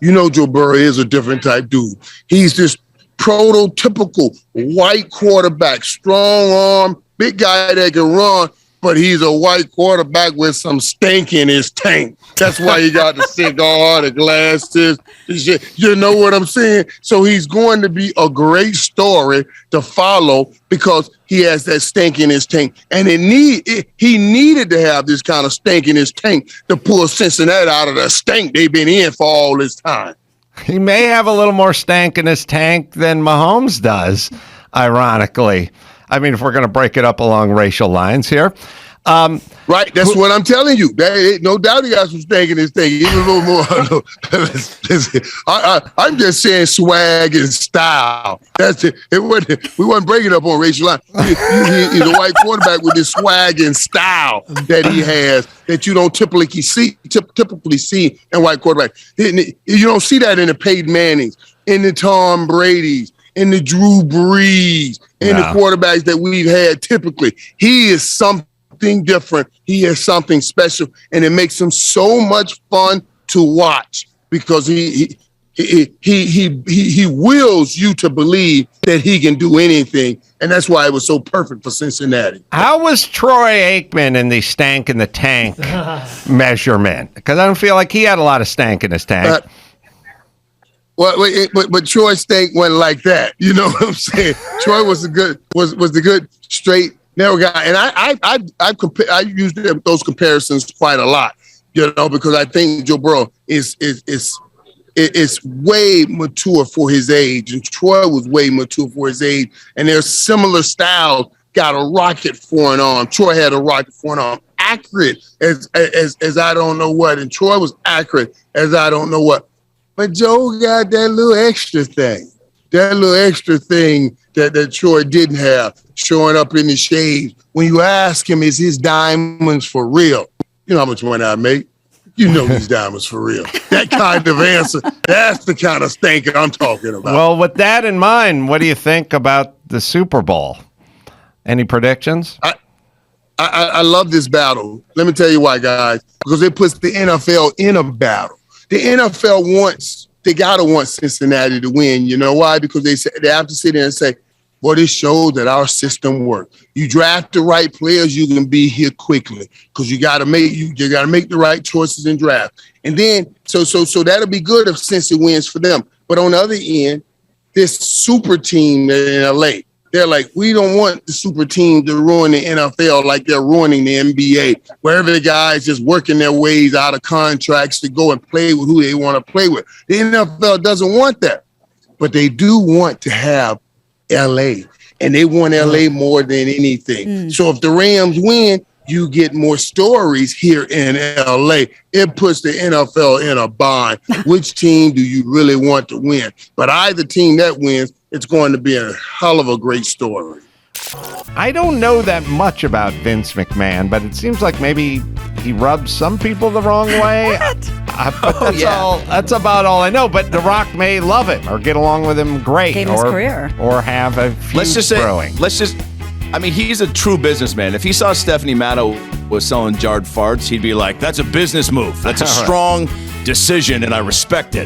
Joe Burrow is a different type dude. He's this prototypical white quarterback, strong arm, big guy that can run, but he's a white quarterback with some stink in his tank. That's why he got the cigar, the glasses. You know what I'm saying? So he's going to be a great story to follow because he has that stink in his tank. And he needed to have this kind of stink in his tank to pull Cincinnati out of the stink they've been in for all this time. He may have a little more stank in his tank than Mahomes does, ironically. I mean, if we're going to break it up along racial lines here. Right, that's what I'm telling you. No doubt he got some stank in his thing. Even a little more. I'm just saying swag and style. That's it. We wasn't breaking up on racial line. He's a white quarterback with this swag and style that he has that you don't typically see in white quarterbacks. You don't see that in the Peyton Mannings, in the Tom Brady's, in the Drew Brees, in the quarterbacks that we've had typically. He is something different. He is something special, and it makes him so much fun to watch because he wills you to believe that he can do anything, and that's why it was so perfect for Cincinnati. How was Troy Aikman in the stank in the tank measurement? Because I don't feel like he had a lot of stank in his tank. But Troy's stank wasn't like that. You know what I'm saying? Troy was the good straight. Narrow guy, and I use those comparisons quite a lot, because I think Joe Burrow is way mature for his age, and Troy was way mature for his age, and their similar styles. Got a rocket for an arm. Troy had a rocket for an arm, accurate as I don't know what, and Troy was accurate as I don't know what, but Joe got that little extra thing. That Troy didn't have, showing up in the shades. When you ask him, is his diamonds for real? You know how much money I make? You know these diamonds for real. That kind of answer, that's the kind of stank I'm talking about. Well, with that in mind, what do you think about the Super Bowl? Any predictions? I love this battle. Let me tell you why, guys. Because it puts the NFL in a battle. The NFL they got to want Cincinnati to win. You know why? Because they have to sit there and say, boy, this shows that our system works. You draft the right players, you can be here quickly because you got to make the right choices in draft. And then, so that'll be good if Cincy wins for them. But on the other end, this super team in LA, they're like, we don't want the super team to ruin the NFL like they're ruining the NBA, where every guy's just working their ways out of contracts to go and play with who they want to play with. The NFL doesn't want that, but they do want to have LA, and they want LA more than anything. So if the Rams win, you get more stories here in LA. It puts the NFL in a bind. Which team do you really want to win? But either team that wins, it's going to be a hell of a great story. I don't know that much about Vince McMahon, but it seems like maybe he rubs some people the wrong way. That's about all I know. But The Rock may love him or get along with him great, Gave his career, or have a feud growing. I mean, he's a true businessman. If he saw Stephanie Matto was selling jarred farts, he'd be like, "That's a business move. That's a strong decision, and I respect it."